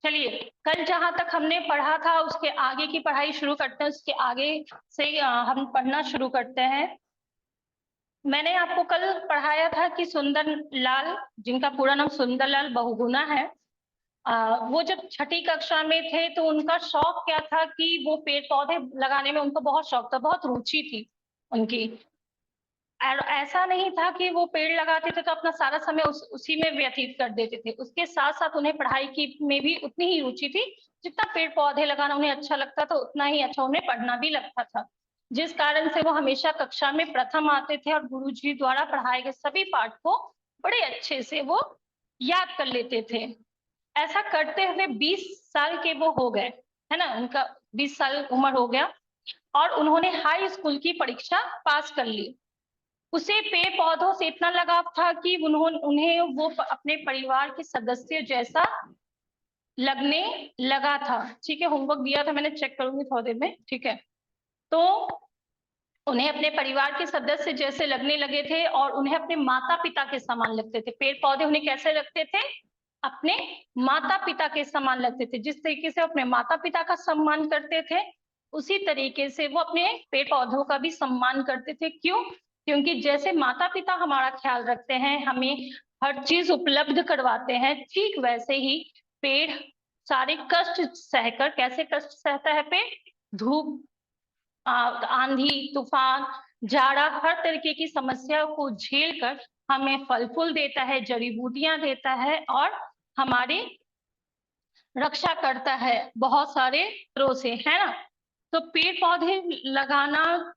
चलिए, कल जहां तक हमने पढ़ा था उसके आगे की पढ़ाई शुरू करते हैं। उसके आगे से हम पढ़ना शुरू करते हैं। मैंने आपको कल पढ़ाया था कि सुंदर लाल, जिनका पूरा नाम सुंदर लाल बहुगुणा है, वो जब छठी कक्षा में थे तो उनका शौक क्या था कि वो पेड़ पौधे लगाने में उनको बहुत शौक था, बहुत रुचि थी उनकी। और ऐसा नहीं था कि वो पेड़ लगाते थे तो अपना सारा समय उसी में व्यतीत कर देते थे। उसके साथ साथ उन्हें पढ़ाई की में भी उतनी ही रुचि थी। जितना पेड़ पौधे लगाना उन्हें अच्छा लगता था, उतना ही अच्छा उन्हें पढ़ना भी लगता था। जिस कारण से वो हमेशा कक्षा में प्रथम आते थे और गुरुजी द्वारा पढ़ाए गए सभी पाठ को बड़े अच्छे से वो याद कर लेते थे। ऐसा करते हुए 20 साल के वो हो गए, है ना, उनका 20 साल उम्र हो गया और उन्होंने हाई स्कूल की परीक्षा पास कर ली। उसे पेड़ पौधों से इतना लगाव था कि उन्हें वो अपने परिवार के सदस्य जैसा लगने लगा था। ठीक है, होमवर्क दिया था मैंने, चेक करूंगी थोड़ी देर में। ठीक है, तो उन्हें अपने परिवार के सदस्य जैसे लगने लगे थे और उन्हें अपने माता पिता के समान लगते थे। पेड़ पौधे उन्हें कैसे लगते थे? अपने माता पिता के समान लगते थे। जिस तरीके से अपने माता पिता का सम्मान करते थे, उसी तरीके से वो अपने पेड़ पौधों का भी सम्मान करते थे। क्यों? क्योंकि जैसे माता पिता हमारा ख्याल रखते हैं, हमें हर चीज उपलब्ध करवाते हैं, ठीक वैसे ही पेड़ सारे कष्ट सहकर, कैसे कष्ट सहता है पेड़? धूप, आंधी, तूफान, जाड़ा, हर तरीके की समस्या को झेल कर हमें फल फूल देता है, जड़ी बूटियां देता है और हमारी रक्षा करता है बहुत सारे खतरों से, है ना। तो पेड़ पौधे लगाना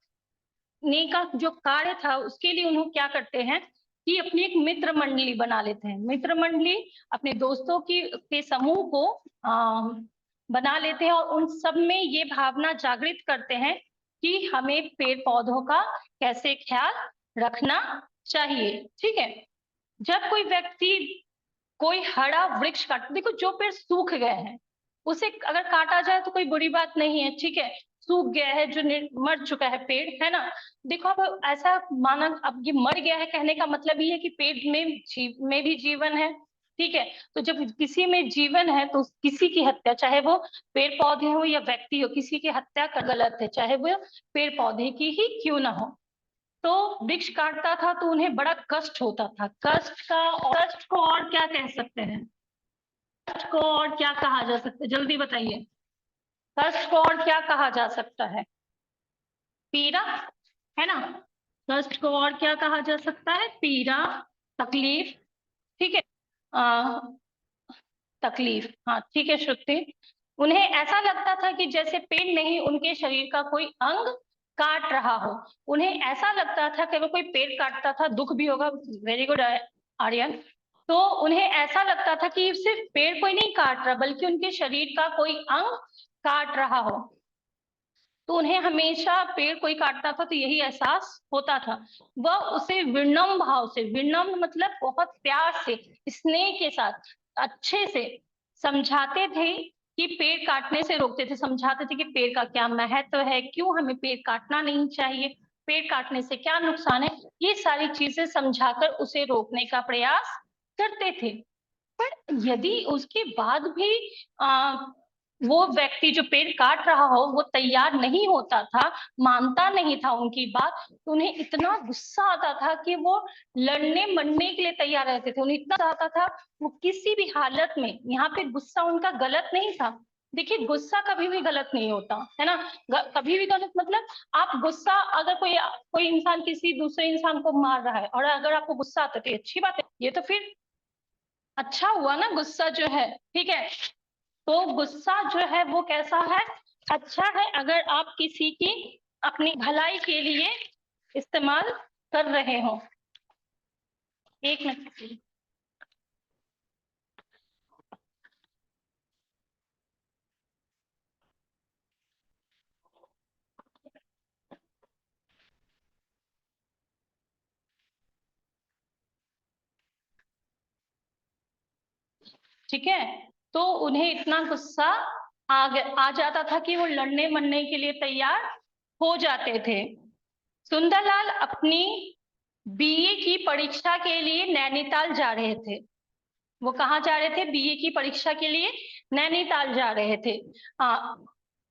ने का जो कार्य था, उसके लिए उन्होंने क्या करते हैं कि अपनी एक मित्र मंडली बना लेते हैं। मित्र मंडली अपने दोस्तों की के समूह को बना लेते हैं और उन सब में ये भावना जागृत करते हैं कि हमें पेड़ पौधों का कैसे ख्याल रखना चाहिए। ठीक है, जब कोई व्यक्ति कोई हरा वृक्ष काट, देखो जो पेड़ सूख गए हैं उसे अगर काटा जाए तो कोई बुरी बात नहीं है। ठीक है, सूख गया है, जो मर चुका है पेड़, है ना। देखो अब ऐसा माना, अब ये मर गया है कहने का मतलब ये है कि पेड़ में भी जीवन है। ठीक है, तो जब किसी में जीवन है तो किसी की हत्या, चाहे वो पेड़ पौधे हो या व्यक्ति हो, किसी की हत्या कर गलत है, चाहे वो पेड़ पौधे की ही क्यों ना हो। तो वृक्ष काटता था तो उन्हें बड़ा कष्ट होता था। कष्ट को और क्या कह सकते हैं? कष्ट को और क्या कहा जा सकता है, जल्दी बताइए। कष्ट को और क्या कहा जा सकता है? पीड़ा, है ना। कष्ट को और क्या कहा जा सकता है? पीड़ा, तकलीफ। ठीक है, तकलीफ, हाँ ठीक है श्रुति। उन्हें ऐसा लगता था कि जैसे पेड़ नहीं, उनके शरीर का कोई अंग काट रहा हो। उन्हें ऐसा लगता था कि अगर कोई पेड़ काटता था, दुख भी होगा। Very good Aryan. तो उन्हें ऐसा लगता था कि सिर्फ पेड़ कोई नहीं काट रहा, बल्कि उनके शरीर का कोई अंग काट रहा हो। तो उन्हें हमेशा पेड़ कोई काटता था तो यही एहसास होता था। वह उसे विनम्र भाव से, विनम्र मतलब बहुत प्यार से, स्नेह के साथ, अच्छे से समझाते थे कि पेड़ काटने से रोकते थे। समझाते थे कि पेड़ का क्या महत्व है, क्यों हमें पेड़ काटना नहीं चाहिए, पेड़ काटने से क्या नुकसान है, ये सारी चीजें समझाकर उसे रोकने का प्रयास करते थे। पर यदि उसके बाद भी वो व्यक्ति जो पेड़ काट रहा हो वो तैयार नहीं होता था, मानता नहीं था उनकी बात, तो उन्हें इतना गुस्सा आता था कि वो लड़ने मरने के लिए तैयार रहते थे। उन्हें इतना आता था, वो किसी भी हालत में, यहाँ पे गुस्सा उनका गलत नहीं था। देखिए, गुस्सा कभी भी गलत नहीं होता, है ना। कभी भी गलत मतलब, आप गुस्सा, अगर कोई कोई इंसान किसी दूसरे इंसान को मार रहा है और अगर आपको गुस्सा आता है तो अच्छी बात है, ये तो फिर अच्छा हुआ ना गुस्सा जो है। ठीक है, तो गुस्सा जो है वो कैसा है? अच्छा है, अगर आप किसी की अपनी भलाई के लिए इस्तेमाल कर रहे हो। एक मिनट, ठीक है। तो उन्हें इतना गुस्सा आ जाता था कि वो लड़ने मरने के लिए तैयार हो जाते थे। सुंदरलाल अपनी बीए की परीक्षा के लिए नैनीताल जा रहे थे। वो कहाँ जा रहे थे? बीए की परीक्षा के लिए नैनीताल जा रहे थे।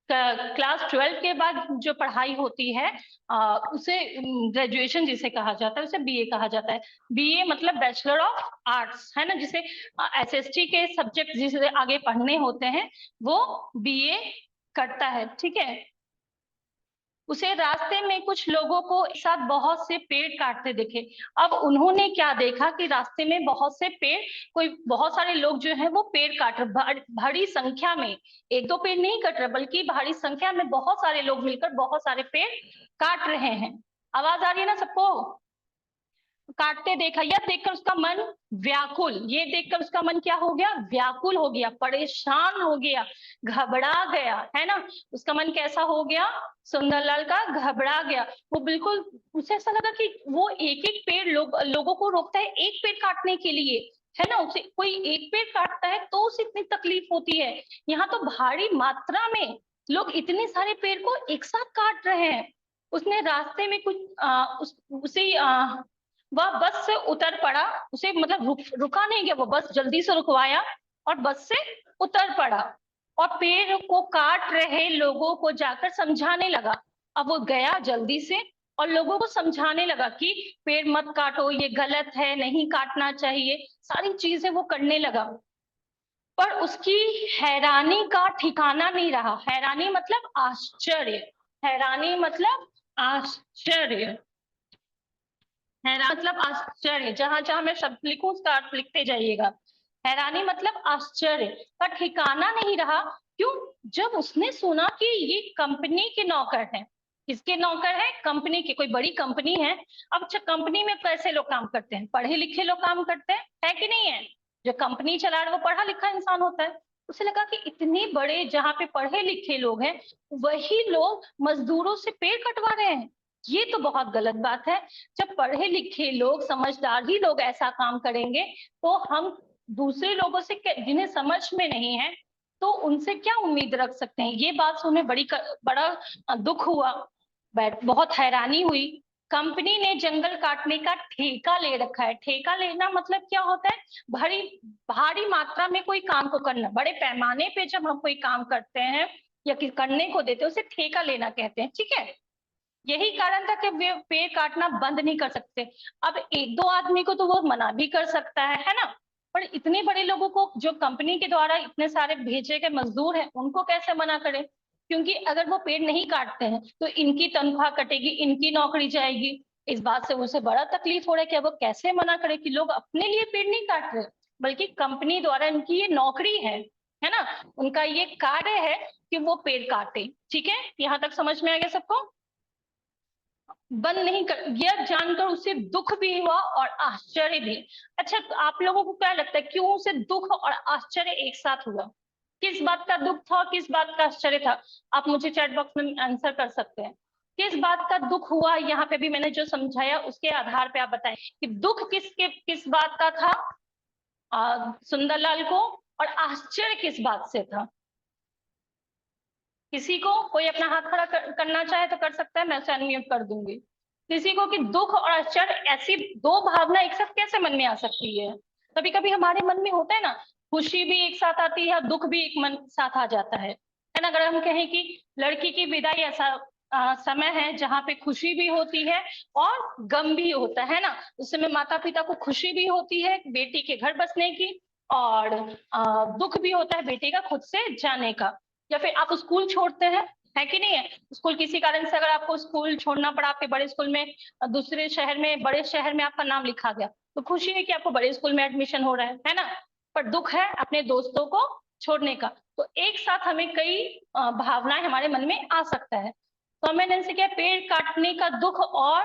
क्लास 12 के बाद जो पढ़ाई होती है उसे ग्रेजुएशन जिसे कहा जाता है, उसे बीए कहा जाता है। बीए मतलब बैचलर ऑफ आर्ट्स, है ना, जिसे एसएसटी के सब्जेक्ट जिसे आगे पढ़ने होते हैं वो बीए करता है, ठीक है। उसे रास्ते में कुछ लोगों को एक साथ बहुत से पेड़ काटते दिखे। अब उन्होंने क्या देखा कि रास्ते में बहुत से पेड़, कोई बहुत सारे लोग जो हैं वो पेड़ काट रहे, भारी संख्या में, एक दो पेड़ नहीं कट रहे बल्कि भारी संख्या में बहुत सारे लोग मिलकर बहुत सारे पेड़ काट रहे हैं। आवाज आ रही है ना सबको? काटते देखा, यह देखकर उसका मन व्याकुल, ये देखकर उसका मन क्या हो गया? व्याकुल हो गया, परेशान हो गया, घबरा गया, है ना। उसका मन कैसा हो गया? सुंदरलाल का घबरा गया। वो बिल्कुल, उसे ऐसा लगा कि वो एक एक पेड़ लोगों को रोकता है एक पेड़ काटने के लिए, है ना। उसे कोई एक पेड़ काटता है तो उसे इतनी तकलीफ होती है, यहाँ तो भारी मात्रा में लोग इतने सारे पेड़ को एक साथ काट रहे हैं। उसने रास्ते में कुछ उसे वह बस से उतर पड़ा, उसे मतलब रुका नहीं गया, वो बस जल्दी से रुकवाया और बस से उतर पड़ा और पेड़ को काट रहे लोगों को जाकर समझाने लगा। अब वो गया जल्दी से और लोगों को समझाने लगा कि पेड़ मत काटो, ये गलत है, नहीं काटना चाहिए, सारी चीजें वो करने लगा। पर उसकी हैरानी का ठिकाना नहीं रहा। हैरानी मतलब आश्चर्य, हैरानी मतलब आश्चर्य, हैरान मतलब आश्चर्य, जहां जहां मैं शब्द लिखूं उसका अर्थ लिखते जाइएगा। हैरानी मतलब आश्चर्य का ठिकाना नहीं रहा। क्यों? जब उसने सुना कि ये कंपनी के नौकर हैं। किसके नौकर है? कंपनी के, कोई बड़ी कंपनी है। अब अच्छा, कंपनी में कैसे लोग काम करते हैं? पढ़े लिखे लोग काम करते हैं, है कि नहीं है? जो कंपनी चला रहा है वो पढ़ा लिखा इंसान होता है। उसे लगा कि इतने बड़े जहाँ पे पढ़े लिखे लोग हैं वही लोग मजदूरों से पेड़ कटवा रहे हैं, ये तो बहुत गलत बात है। जब पढ़े लिखे लोग, समझदार ही लोग ऐसा काम करेंगे तो हम दूसरे लोगों से जिन्हें समझ में नहीं है तो उनसे क्या उम्मीद रख सकते हैं। ये बात सुने बड़ा दुख हुआ, बहुत हैरानी हुई। कंपनी ने जंगल काटने का ठेका ले रखा है। ठेका लेना मतलब क्या होता है? भारी भारी मात्रा में कोई काम को करना, बड़े पैमाने पे जब हम कोई काम करते हैं या करने को देते हैं उसे ठेका लेना कहते हैं, ठीक है। यही कारण था कि वे पेड़ काटना बंद नहीं कर सकते। अब एक दो आदमी को तो वो मना भी कर सकता है ना, पर इतने बड़े लोगों को जो कंपनी के द्वारा इतने सारे भेजे गए मजदूर हैं उनको कैसे मना करें? क्योंकि अगर वो पेड़ नहीं काटते हैं तो इनकी तनख्वाह कटेगी, इनकी नौकरी जाएगी। इस बात से उसे बड़ा तकलीफ हो रहा है कि अब वो कैसे मना करे कि लोग अपने लिए पेड़ नहीं काट रहे बल्कि कंपनी द्वारा इनकी ये नौकरी है ना, उनका ये कार्य है कि वो पेड़ काटे। ठीक है, यहाँ तक समझ में आ गया सबको? बंद नहीं कर, यह जानकर उसे दुख भी हुआ और आश्चर्य भी। अच्छा, तो आप लोगों को क्या लगता है क्यों उसे दुख और आश्चर्य एक साथ हुआ? किस बात का दुख था, किस बात का आश्चर्य था? आप मुझे चैट बॉक्स में आंसर कर सकते हैं। किस बात का दुख हुआ? यहाँ पे भी मैंने जो समझाया उसके आधार पे आप बताएं कि दुख किस बात का था सुंदरलाल को, और आश्चर्य किस बात से था? किसी को, कोई अपना हाथ खड़ा करना चाहे तो कर सकता है, मैं उसे अनम्यूट कर दूंगी। किसी को कि दुख और आश्चर्य ऐसी दो भावना एक साथ कैसे मन में आ सकती है? कभी कभी हमारे मन में होता है ना, खुशी भी एक साथ आती है, दुख भी एक मन साथ आ जाता है ना। अगर हम कहें कि लड़की की विदाई ऐसा समय है जहाँ पे खुशी भी होती है और गम भी होता है ना। उस समय माता पिता को खुशी भी होती है बेटी के घर बसने की और दुख भी होता है बेटी का खुद से जाने का। या फिर आप स्कूल छोड़ते हैं, है कि नहीं है? स्कूल किसी कारण से अगर आपको स्कूल छोड़ना पड़ा, आपके बड़े स्कूल में, दूसरे शहर में, बड़े शहर में आपका नाम लिखा गया, तो खुशी है कि आपको बड़े स्कूल में एडमिशन हो रहा है ना। पर दुख है अपने दोस्तों को छोड़ने का। तो एक साथ हमें कई भावनाएं हमारे मन में आ सकता है। तो मैंने इनसे क्या, पेड़ काटने का दुख और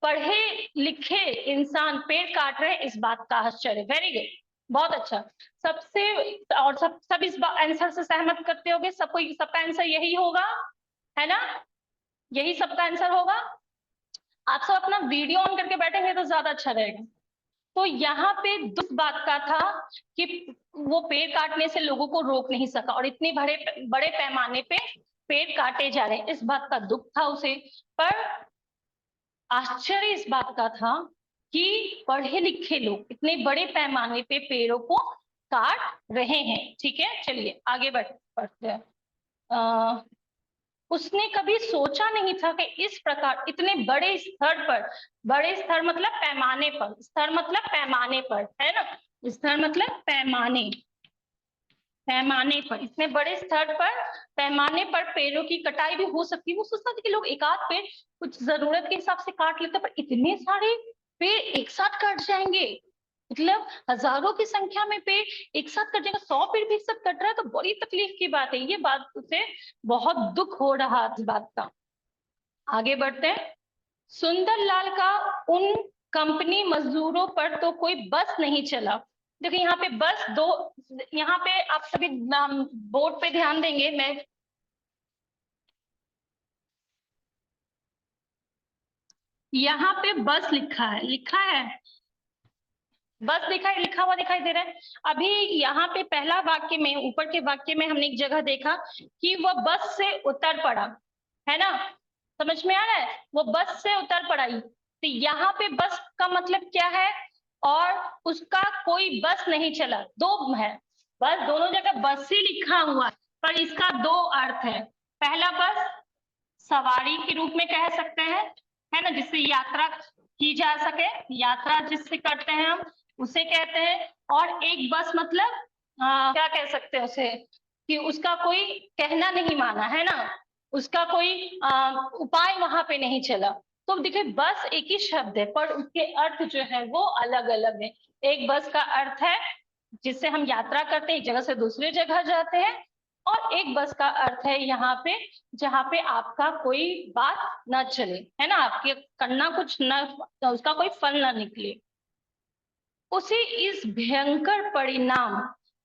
पढ़े लिखे इंसान पेड़ काट रहे हैं इस बात का आश्चर्य। वेरी गुड, बहुत अच्छा। सबसे और सब इस आंसर से सहमत करते होंगे, सबका आंसर यही होगा, है ना? यही सबका आंसर होगा। आप सब अपना वीडियो ऑन करके बैठेंगे तो ज्यादा अच्छा रहेगा। तो यहाँ पे दुख बात का था कि वो पेड़ काटने से लोगों को रोक नहीं सका और इतने बड़े पैमाने पे पेड़ काटे जा रहे हैं, इस बात का दुख था उसे। पर आश्चर्य इस बात का था कि पढ़े लिखे लोग इतने बड़े पैमाने पे पेड़ों को काट रहे हैं। ठीक है, चलिए आगे बढ़ते हैं। उसने कभी सोचा नहीं था कि इस प्रकार इतने बड़े स्तर पर, बड़े स्तर मतलब पैमाने पर, स्तर मतलब पैमाने पर, है ना, स्तर मतलब पैमाने, पैमाने पर, इतने बड़े स्तर पर पैमाने पर पेड़ों की कटाई भी हो सकती है। वो सोचता था कि लोग एक आध पेड़ कुछ जरूरत के हिसाब से काट लेते, पर इतने सारे पेड़ एक साथ कट जाएंगे, मतलब हजारों की संख्या में पेड़ एक साथ कट जाएगा, 100 पेड़ भी एक साथ कट रहा है तो बड़ी तकलीफ की बात है। ये बात उसे बहुत दुख हो रहा इस बात का। आगे बढ़ते हैं। सुंदरलाल का उन कंपनी मजदूरों पर तो कोई बस नहीं चला। देखिए यहाँ पे बस दो, यहाँ पे आप सभी बोर्ड पे ध्यान देंगे, मैं यहाँ पे बस लिखा है, लिखा है बस दिखाई, लिखा हुआ दिखाई दे रहा है। अभी यहाँ पे पहला वाक्य में, ऊपर के वाक्य में हमने एक जगह देखा कि वह बस से उतर पड़ा, है ना, समझ में आ रहा है, वो बस से उतर पड़ा। तो यहाँ पे बस का मतलब क्या है, और उसका कोई बस नहीं चला, दो है, बस दोनों जगह बस ही लिखा हुआ है, पर इसका दो अर्थ है। पहला बस सवारी के रूप में कह सकते हैं, है ना, जिससे यात्रा की जा सके, यात्रा जिससे करते हैं हम उसे कहते हैं। और एक बस मतलब क्या कह सकते हैं उसे, कि उसका कोई कहना नहीं माना, है ना, उसका कोई उपाय वहां पे नहीं चला। तो देखिए बस एक ही शब्द है पर उसके अर्थ जो है वो अलग अलग है। एक बस का अर्थ है जिससे हम यात्रा करते हैं, एक जगह से दूसरी जगह जाते हैं, और एक बस का अर्थ है यहाँ पे जहाँ पे आपका कोई बात ना चले, है ना, आपके करना कुछ ना, उसका कोई फल ना निकले। उसे इस भयंकर परिणाम,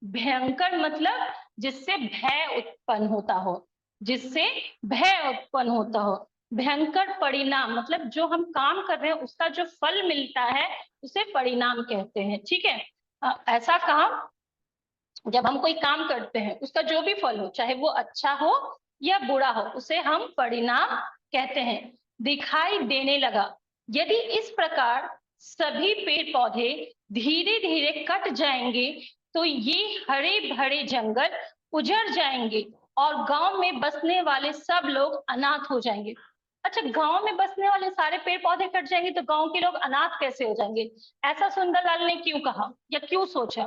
भयंकर मतलब जिससे भय उत्पन्न होता हो, जिससे भय उत्पन्न होता हो, भयंकर परिणाम मतलब जो हम काम कर रहे हैं उसका जो फल मिलता है उसे परिणाम कहते हैं। ठीक है, ऐसा काम, जब हम कोई काम करते हैं उसका जो भी फल हो, चाहे वो अच्छा हो या बुरा हो, उसे हम परिणाम कहते हैं। दिखाई देने लगा यदि इस प्रकार सभी पेड़ पौधे धीरे धीरे कट जाएंगे तो ये हरे भरे जंगल उजड़ जाएंगे और गांव में बसने वाले सब लोग अनाथ हो जाएंगे। अच्छा, गांव में बसने वाले सारे पेड़ पौधे कट जाएंगे तो गांव के लोग अनाथ कैसे हो जाएंगे? ऐसा सुंदरलाल ने क्यों कहा या क्यों सोचा?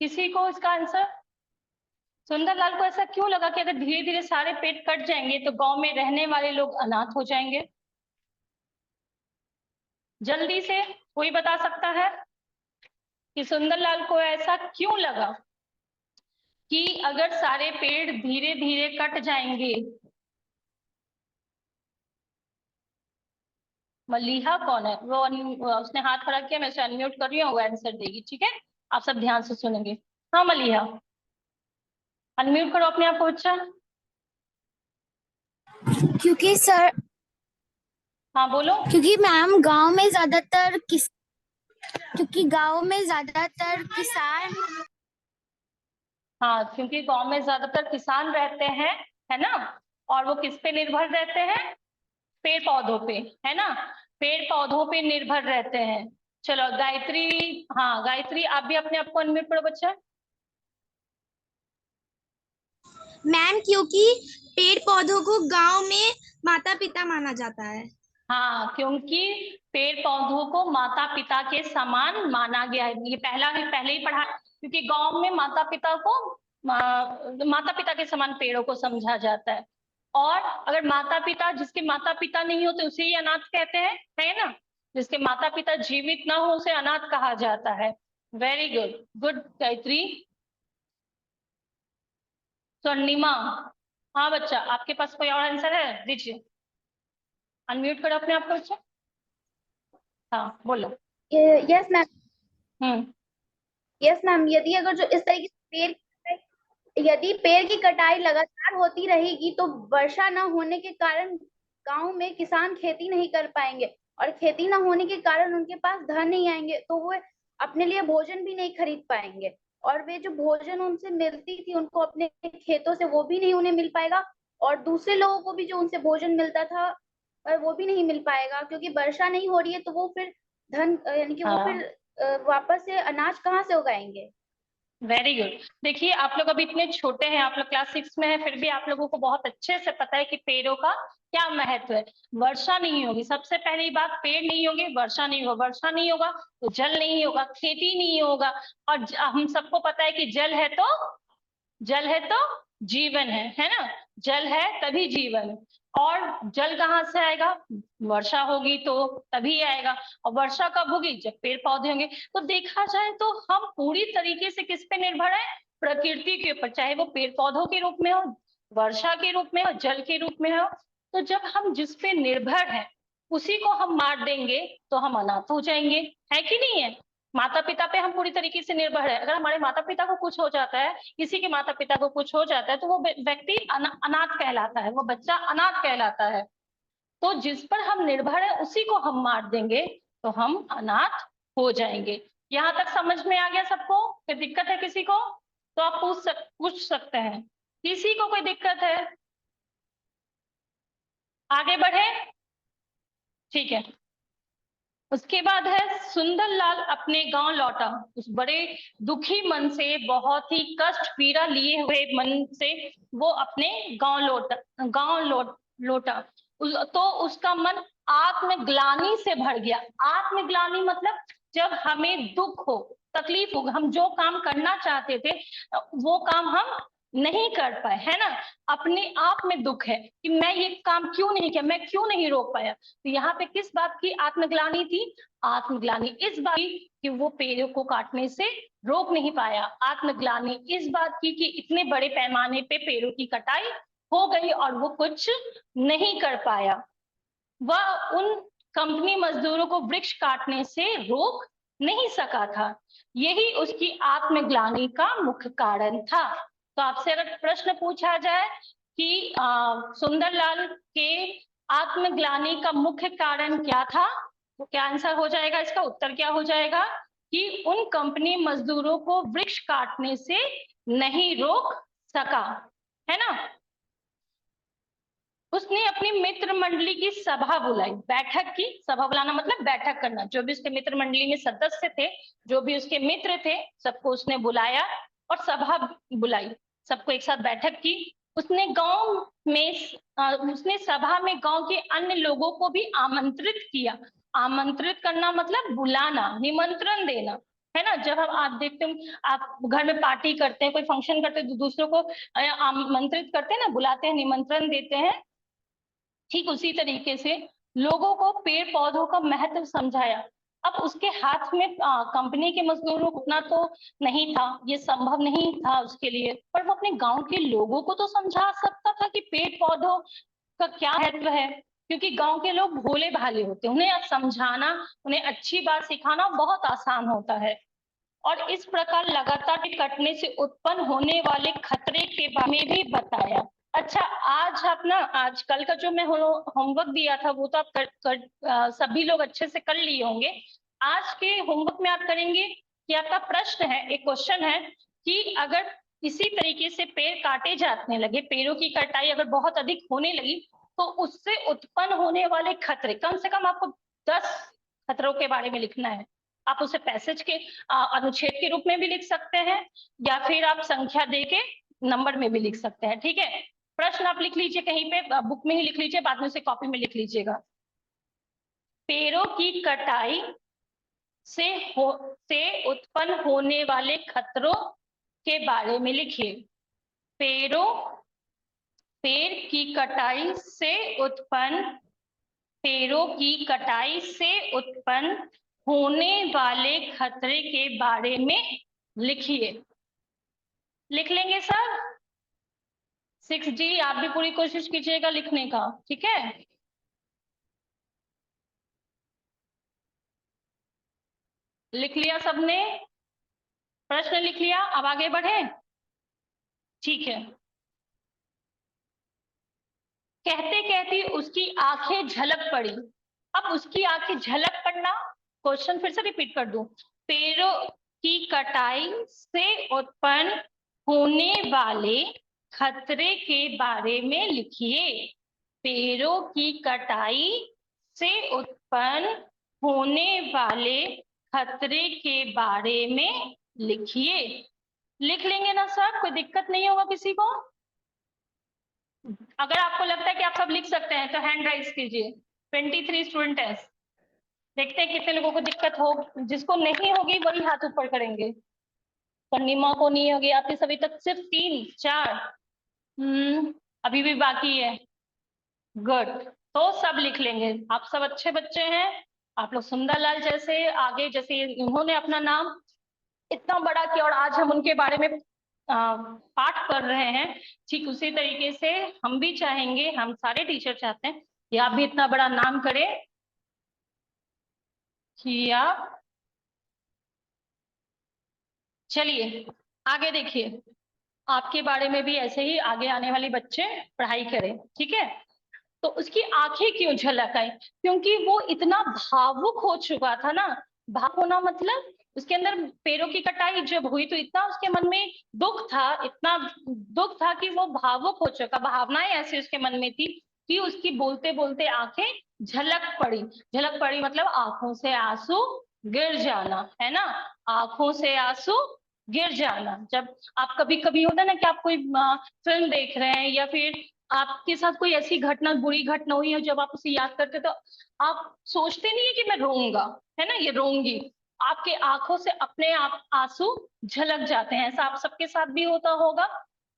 किसी को इसका आंसर? सुंदरलाल को ऐसा क्यों लगा कि अगर धीरे धीरे सारे पेड़ कट जाएंगे तो गांव में रहने वाले लोग अनाथ हो जाएंगे? जल्दी से कोई बता सकता है कि सुंदरलाल को ऐसा क्यों लगा कि अगर सारे पेड़ धीरे धीरे कट जाएंगे? मलीहा कौन है वो? उसने हाथ खड़ा किया, मैं उसे अनम्यूट कर रही हूँ, वो आंसर देगी। ठीक है, आप सब ध्यान से सुनेंगे। हाँ मलीहा, अनम्यूट करो अपने आप को। अच्छा, क्योंकि सर, हाँ बोलो। क्योंकि मैम गांव में ज्यादातर क्योंकि गांव में ज्यादातर किसान, हाँ, क्योंकि गांव में ज्यादातर किसान रहते हैं, है ना, और वो किस पे निर्भर रहते हैं? पेड़ पौधों पे, है ना, पेड़ पौधों पे निर्भर रहते हैं। चलो गायत्री, हाँ गायत्री आप भी अपने आप को अनम्यूट करो बच्चा। मैम क्योंकि पेड़ पौधों को गांव में माता पिता माना जाता है। हाँ, क्योंकि पेड़ पौधों को माता पिता के समान माना गया है। ये पहले ही पढ़ा, क्योंकि गांव में माता पिता को माता पिता के समान पेड़ों को समझा जाता है। और अगर माता पिता, जिसके माता पिता नहीं होते उसे ही अनाथ कहते हैं, है ना, जिसके माता पिता जीवित ना हो उसे अनाथ कहा जाता है। Very good, good Gayatri. Swarnima, हाँ बच्चा आपके पास कोई और आंसर है? दीजिए, अनम्यूट करो अपने आप को बच्चा। हाँ बोलो। Yes ma'am. Hmm. Yes ma'am, यदि अगर जो इस तरीके से यदि पेड़ की कटाई लगातार होती रहेगी तो वर्षा न होने के कारण गांव में किसान खेती नहीं कर पाएंगे, और खेती न होने के कारण उनके पास धन नहीं आएंगे, तो वो अपने लिए भोजन भी नहीं खरीद पाएंगे, और वे जो भोजन उनसे मिलती थी उनको अपने खेतों से, वो भी नहीं उन्हें मिल पाएगा, और दूसरे लोगों को भी जो उनसे भोजन मिलता था वो भी नहीं मिल पाएगा, क्योंकि वर्षा नहीं हो रही है तो वो फिर धन यानी कि वो फिर हाँ वापस से अनाज कहाँ से उगाएंगे? Very good. देखिए आप लोग अभी इतने छोटे हैं, आप लोग क्लास 6 में हैं, फिर भी आप लोगों को बहुत अच्छे से पता है कि पेड़ों का क्या महत्व है। वर्षा नहीं होगी, सबसे पहली बात, पेड़ नहीं होंगे, वर्षा नहीं होगा, वर्षा नहीं होगा तो जल नहीं होगा, खेती नहीं होगा। और हम सबको पता है कि जल है तो जीवन है ना। जल है तभी जीवन। और जल कहाँ से आएगा? वर्षा होगी तो तभी आएगा। और वर्षा कब होगी? जब पेड़ पौधे होंगे। तो देखा जाए तो हम पूरी तरीके से किस पे निर्भर है? प्रकृति के ऊपर, चाहे वो पेड़ पौधों के रूप में हो, वर्षा के रूप में हो, जल के रूप में हो। तो जब हम जिस पे निर्भर है उसी को हम मार देंगे तो हम अनाथ हो जाएंगे, है कि नहीं है? माता पिता पे हम पूरी तरीके से निर्भर है। अगर हमारे माता पिता को कुछ हो जाता है, किसी के माता पिता को कुछ हो जाता है, तो वो व्यक्ति अनाथ कहलाता है, वो बच्चा अनाथ कहलाता है। तो जिस पर हम निर्भर है उसी को हम मार देंगे तो हम अनाथ हो जाएंगे। यहाँ तक समझ में आ गया सबको? कोई दिक्कत है किसी को? तो आप पूछ सकते हैं। किसी को कोई दिक्कत है? आगे बढ़े? ठीक है। उसके बाद है, सुंदरलाल अपने गांव लौटा। उस बड़े दुखी मन से, बहुत ही कष्ट पीड़ा लिए हुए मन से वो अपने गांव लौटा। तो उसका मन आत्मग्लानि से भर गया। आत्मग्लानि मतलब जब हमें दुख हो, तकलीफ हो, हम जो काम करना चाहते थे वो काम हम नहीं कर पाए, है ना। अपने आप में दुख है कि मैं ये काम क्यों नहीं किया, मैं क्यों नहीं रोक पाया। तो यहाँ पे किस बात की आत्मग्लानि थी? आत्मग्लानि इस बात की कि वो पेड़ों को काटने से रोक नहीं पाया। आत्मग्लानि इस बात की कि इतने बड़े पैमाने पे पेड़ों की कटाई हो गई और वो कुछ नहीं कर पाया। वह उन कंपनी मजदूरों को वृक्ष काटने से रोक नहीं सका था। यही उसकी आत्मग्लानि का मुख्य कारण था। तो आपसे अगर प्रश्न पूछा जाए कि सुंदरलाल के आत्मग्लानि का मुख्य कारण क्या था, तो क्या आंसर हो जाएगा? इसका उत्तर क्या हो जाएगा कि उन कंपनी मजदूरों को वृक्ष काटने से नहीं रोक सका, है ना। उसने अपनी मित्र मंडली की सभा बुलाई। बैठक की, सभा बुलाना मतलब बैठक करना। जो भी उसके मित्र मंडली में सदस्य थे, जो भी उसके मित्र थे, सबको उसने बुलाया और सभा बुलाई, सबको एक साथ बैठक की। उसने गांव में उसने सभा में गांव के अन्य लोगों को भी आमंत्रित किया। आमंत्रित करना मतलब बुलाना, निमंत्रण देना, है ना। जब हम आप देखते हैं, आप घर में पार्टी करते हैं, कोई फंक्शन करते हैं तो दूसरों को आमंत्रित करते हैं ना, बुलाते हैं, निमंत्रण देते हैं। ठीक उसी तरीके से लोगों को पेड़ पौधों का महत्व समझाया। अब उसके हाथ में कंपनी के मजदूरों को उतना तो नहीं था, ये संभव नहीं था उसके लिए, पर वो अपने गांव के लोगों को तो समझा सकता था कि पेड़ पौधों का क्या महत्व है। क्योंकि गांव के लोग भोले भाले होते हैं, उन्हें समझाना, उन्हें अच्छी बात सिखाना बहुत आसान होता है। और इस प्रकार लगातार कटने से उत्पन्न होने वाले खतरे के बारे में भी बताया। अच्छा, आज आप ना, आज कल का जो मैं होमवर्क दिया था वो तो आप सभी लोग अच्छे से कर लिए होंगे। आज के होमवर्क में आप करेंगे कि आपका प्रश्न है, एक क्वेश्चन है कि अगर इसी तरीके से पेड़ काटे जाने लगे, पेड़ों की कटाई अगर बहुत अधिक होने लगी, तो उससे उत्पन्न होने वाले खतरे, कम से कम आपको 10 खतरों के बारे में लिखना है। आप उसे पैसेज के अनुच्छेद के रूप में भी लिख सकते हैं, या फिर आप संख्या दे के नंबर में भी लिख सकते हैं। ठीक है, प्रश्न आप लिख लीजिए, कहीं पे बुक में ही लिख लीजिए, बाद में उसे कॉपी में लिख लीजिएगा। पेड़ों की कटाई से उत्पन्न होने वाले खतरों के बारे में लिखिए। पेड़ की कटाई से उत्पन्न होने वाले खतरे के बारे में लिखिए। लिख लेंगे सर? 6G आप भी पूरी कोशिश कीजिएगा लिखने का, ठीक है। लिख लिया सबने? प्रश्न लिख लिया? अब आगे बढ़े? ठीक है। कहते कहते उसकी आंखें झलक पड़ी। अब उसकी आंखें झलक पड़ना, क्वेश्चन फिर से रिपीट कर दूं। पेड़ों की कटाई से उत्पन्न होने वाले खतरे के बारे में लिखिए। पेड़ों की कटाई से उत्पन्न होने वाले खतरे के बारे में लिखिए। लिख लेंगे ना सब, कोई दिक्कत नहीं होगा किसी को? अगर आपको लगता है कि आप सब लिख सकते हैं तो हैंड राइज कीजिए। 23 स्टूडेंट है, देखते हैं कितने लोगों को दिक्कत हो। जिसको नहीं होगी वही हाथ ऊपर करेंगे। पूर्णिमा को नहीं होगी, आपके सभी तक सिर्फ 3 4 अभी भी बाकी है। गुड, तो सब लिख लेंगे। आप सब अच्छे बच्चे हैं। आप लोग सुंदरलाल जैसे आगे, जैसे उन्होंने अपना नाम इतना बड़ा किया और आज हम उनके बारे में पाठ कर रहे हैं, ठीक उसी तरीके से हम भी चाहेंगे, हम सारे टीचर चाहते हैं कि आप भी इतना बड़ा नाम करें कि आप। चलिए आगे देखिए, आपके बारे में भी ऐसे ही आगे आने वाले बच्चे पढ़ाई करें, ठीक है? तो उसकी आंखें क्यों झलक आई? क्योंकि वो इतना भावुक हो चुका था ना। भावुक होना मतलब उसके अंदर पैरों की कटाई जब हुई तो इतना उसके मन में दुख था, इतना दुख था कि वो भावुक हो चुका। भावनाएं ऐसी उसके मन में थी कि उसकी बोलते बोलते आंखें झलक पड़ी। झलक पड़ी मतलब आंखों से आंसू गिर जाना, है ना? आंखों से आंसू गिर जाना। जब आप कभी कभी होता है ना कि आप कोई फिल्म देख रहे हैं या फिर आपके साथ कोई ऐसी घटना, बुरी घटना हुई है, जब आप उसे याद करते तो आप सोचते नहीं है कि मैं रोऊंगा, है ना, ये रोऊंगी। आपके आंखों से अपने आप आंसू झलक जाते हैं। ऐसा आप सबके साथ भी होता होगा।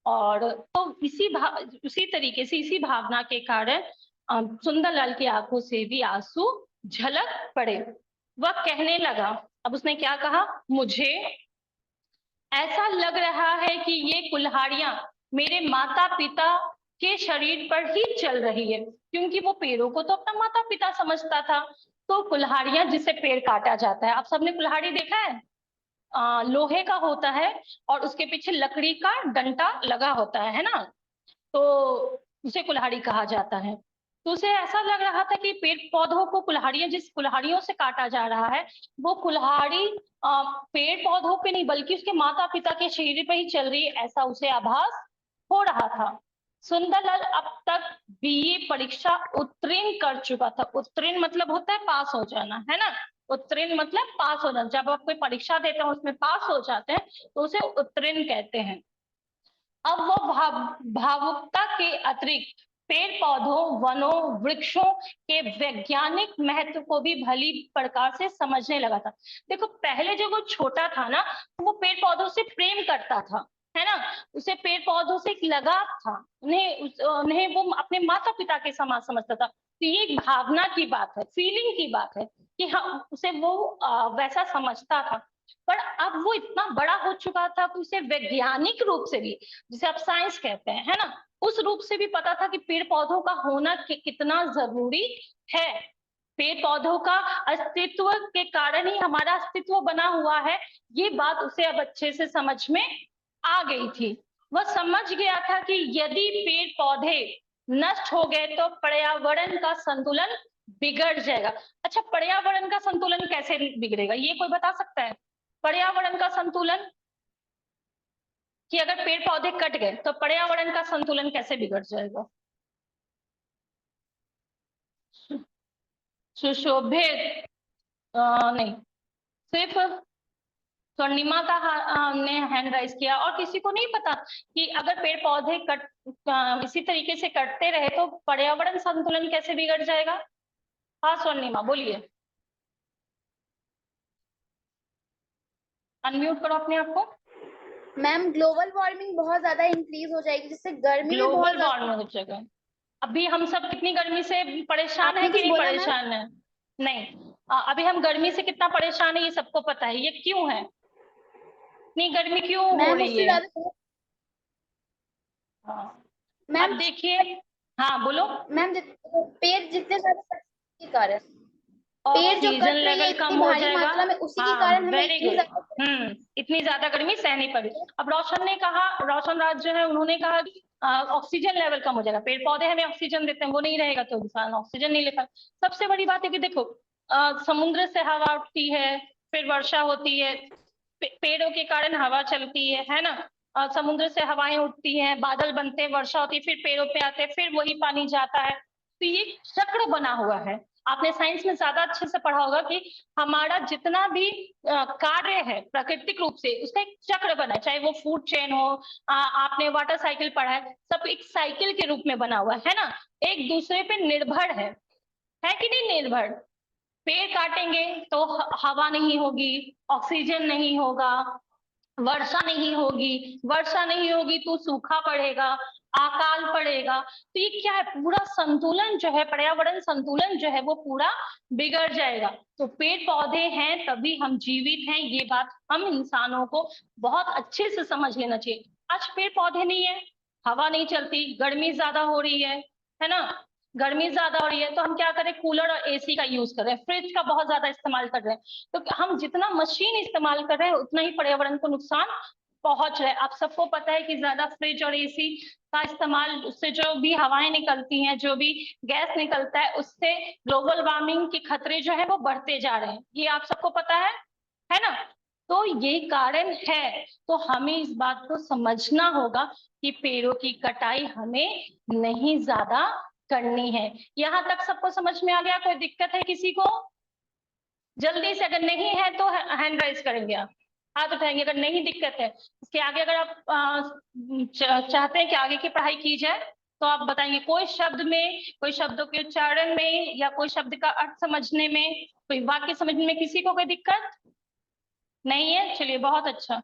और तो उसी तरीके से, इसी भावना के कारण सुंदरलाल की आंखों से भी आंसू झलक पड़े। वह कहने लगा, अब उसने क्या कहा? मुझे ऐसा लग रहा है कि ये कुल्हाड़ियां मेरे माता पिता के शरीर पर ही चल रही है, क्योंकि वो पेड़ों को तो अपना माता पिता समझता था। तो कुल्हाड़ियां, जिससे पेड़ काटा जाता है, आप सबने कुल्हाड़ी देखा है? लोहे का होता है और उसके पीछे लकड़ी का डंटा लगा होता है ना? तो उसे कुल्हाड़ी कहा जाता है। तो उसे ऐसा लग रहा था कि पेड़ पौधों को कुल्हाड़ियां, जिस कुल्हाड़ियों से काटा जा रहा है, वो कुल्हाड़ी पेड़ पौधों पे नहीं बल्कि उसके माता पिता के शरीर पे ही चल रही है, ऐसा उसे आभास हो रहा था। सुंदरलाल अब तक बीए परीक्षा उत्तीर्ण कर चुका था। उत्तीर्ण मतलब होता है पास हो जाना, है ना? उत्तीर्ण मतलब पास हो जाना। जब आप कोई परीक्षा देते हैं उसमें पास हो जाते हैं तो उसे उत्तीर्ण कहते हैं। अब वो भावुकता के अतिरिक्त पेड़ पौधों, वनों, वृक्षों के वैज्ञानिक महत्व को भी भली प्रकार से समझने लगा था। देखो, पहले जब वो छोटा था ना, तो वो पेड़ पौधों से प्रेम करता था, है ना? उसे पेड़ पौधों से एक लगाव था। उन्हें वो अपने माता पिता के समान समझता था। तो ये एक भावना की बात है, फीलिंग की बात है कि हाँ, उसे वो वैसा समझता था। पर अब वो इतना बड़ा हो चुका था कि उसे वैज्ञानिक रूप से भी, जिसे आप साइंस कहते हैं, है ना, उस रूप से भी पता था कि पेड़ पौधों का होना कितना जरूरी है। पेड़ पौधों का अस्तित्व के कारण ही हमारा अस्तित्व बना हुआ है। ये बात उसे अब अच्छे से समझ में आ गई थी। वह समझ गया था कि यदि पेड़ पौधे नष्ट हो गए तो पर्यावरण का संतुलन बिगड़ जाएगा। अच्छा, पर्यावरण का संतुलन कैसे बिगड़ेगा, ये कोई बता सकता है? पर्यावरण का संतुलन, कि अगर पेड़ पौधे कट गए तो पर्यावरण का संतुलन कैसे बिगड़ जाएगा? सुशोभित नहीं, सिर्फ स्वर्णिमा का हमने हैंड राइज किया। और किसी को नहीं पता कि अगर पेड़ पौधे इसी तरीके से कटते रहे तो पर्यावरण संतुलन कैसे बिगड़ जाएगा? हाँ स्वर्णिमा बोलिए, अनम्यूट करो अपने आप को। मैम, ग्लोबल वार्मिंग बहुत ज्यादा इंक्रीज हो जाएगी, जिससे गर्मी भी बहुत ग्लोबल वार्मिंग हो जाएगा। अभी हम सब कितनी गर्मी से परेशान है आपने कि कुछ नहीं बोला मैम? परेशान है? नहीं, अभी हम गर्मी से कितना परेशान है ये सबको पता है। ये क्यों है, इतनी गर्मी क्यों हो मैम रही उससे है? ज्यादा हाँ, मैम अब देखिए, हाँ बोलो। मैम पेड़ जितने ज्यादा कटने के कारण, पेड़ जो ऑक्सीजन कट रही है लेवल कम इतनी हो भारी जाएगा। मात्रा में, उसी के हाँ कारण हमें वेरी इतनी गुड। ज्यादा इतनी ज्यादा गर्मी सह नहीं पड़ी। अब रोशन ने कहा, रोशन राज जो है उन्होंने कहा कि ऑक्सीजन लेवल कम हो जाएगा। पेड़ पौधे हमें ऑक्सीजन देते हैं, वो नहीं रहेगा तो इंसान ऑक्सीजन नहीं ले पाए। सबसे बड़ी बात है कि देखो, समुद्र से हवा उठती है, फिर वर्षा होती है, पेड़ों के कारण हवा चलती है ना? समुद्र से हवाएं उठती हैं, बादल बनते हैं, वर्षा होती है, फिर पेड़ों पे आते हैं, फिर वही पानी जाता है। तो ये चक्र बना हुआ है। आपने साइंस में ज्यादा अच्छे से पढ़ा होगा कि हमारा जितना भी कार्य है प्राकृतिक रूप से उसका एक चक्र बना है, चाहे वो फूड चेन हो, आपने वाटर साइकिल पढ़ा है, सब एक साइकिल के रूप में बना हुआ है ना, एक दूसरे पे निर्भर है कि नहीं निर्भर। पेड़ काटेंगे तो हवा नहीं होगी, ऑक्सीजन नहीं होगा, वर्षा नहीं होगी, वर्षा नहीं होगी तो सूखा पड़ेगा, अकाल पड़ेगा। तो ये क्या है, पूरा संतुलन जो है, पर्यावरण संतुलन जो है वो पूरा बिगड़ जाएगा। तो पेड़ पौधे हैं तभी हम जीवित हैं, ये बात हम इंसानों को बहुत अच्छे से समझ लेना चाहिए। आज पेड़ पौधे नहीं है, हवा नहीं चलती, गर्मी ज्यादा हो रही है ना, गर्मी ज्यादा हो रही है तो हम क्या करें, कूलर और एसी का यूज कर रहे हैं, फ्रिज का बहुत ज्यादा इस्तेमाल कर रहे हैं। तो हम जितना मशीन इस्तेमाल कर रहे हैं उतना ही पर्यावरण को नुकसान पहुंच रहा है। आप सबको पता है कि ज्यादा फ्रिज और एसी का इस्तेमाल, उससे जो भी हवाएं निकलती हैं, जो भी गैस निकलता है, उससे ग्लोबल वार्मिंग के खतरे जो है वो बढ़ते जा रहे हैं, ये आप सबको पता है ना। तो ये कारण है, तो हमें इस बात को समझना होगा कि पेड़ों की कटाई हमें नहीं ज्यादा करनी है। यहाँ तक सबको समझ में आ गया? कोई दिक्कत है किसी को? जल्दी से, अगर नहीं है तो हैंड राइज करेंगे, आप हाथ उठाएंगे अगर नहीं दिक्कत है। इसके आगे अगर आप चाहते हैं कि आगे की पढ़ाई की जाए तो आप बताएंगे, कोई शब्द में, कोई शब्दों के उच्चारण में, या कोई शब्द का अर्थ समझने में, कोई वाक्य समझने में किसी को कोई दिक्कत नहीं है? चलिए बहुत अच्छा।